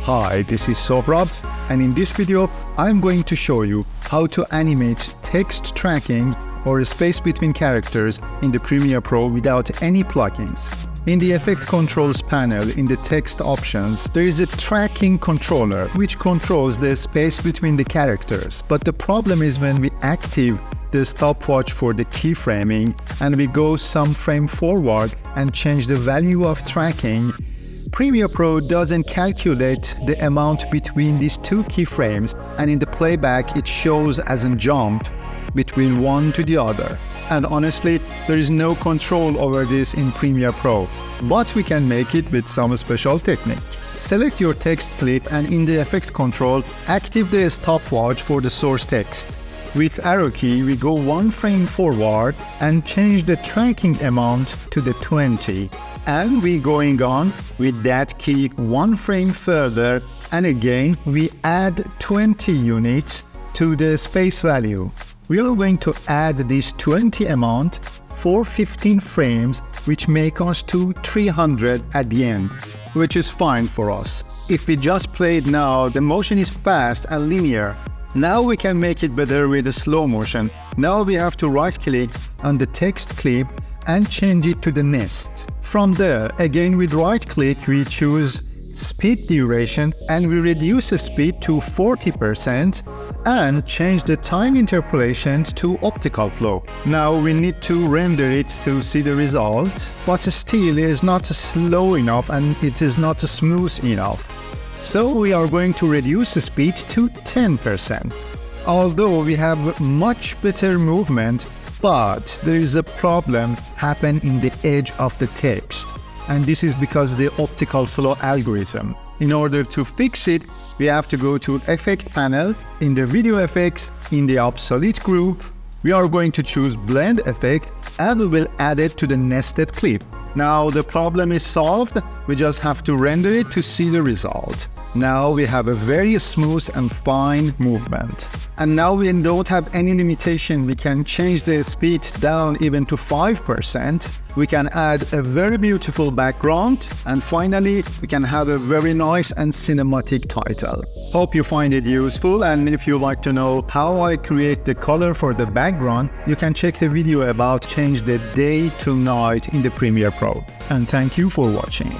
Hi, this is Sohrab, and in this video, I'm going to show you how to animate text tracking or space between characters in the Premiere Pro without any plugins. In the Effect Controls panel in the text options, there is a tracking controller which controls the space between the characters. But the problem is when we activate the stopwatch for the keyframing and we go some frame forward and change the value of tracking, Premiere Pro doesn't calculate the amount between these two keyframes, and in the playback it shows as a jump between one to the other. And honestly, there is no control over this in Premiere Pro, but we can make it with some special technique. Select your text clip and in the effect control, activate the stopwatch for the source text. With arrow key, we go one frame forward and change the tracking amount to the 20. And we going on with that key one frame further, and again we add 20 units to the space value. We are going to add this 20 amount for 15 frames, which make us to 300 at the end, which is fine for us. If we just play it now, the motion is fast and linear. Now we can make it better with the slow motion. Now we have to right click on the text clip and change it to the nest. From there, again with right click, we choose speed duration and we reduce the speed to 40% and change the time interpolation to optical flow. Now we need to render it to see the result, but still it is not slow enough and it is not smooth enough. So we are going to reduce the speed to 10%. Although we have much better movement, but there is a problem happen in the edge of the text. And this is because of the optical flow algorithm. In order to fix it, we have to go to Effect panel, in the Video Effects, in the Obsolete group, we are going to choose Blend Effect and we will add it to the nested clip. Now the problem is solved, we just have to render it to see the result. Now we have a very smooth and fine movement. And now we don't have any limitation, we can change the speed down even to 5%. We can add a very beautiful background, and finally we can have a very nice and cinematic title. Hope you find it useful, and if you like to know how I create the color for the background, you can check the video about change the day to night in the Premiere Pro. And thank you for watching.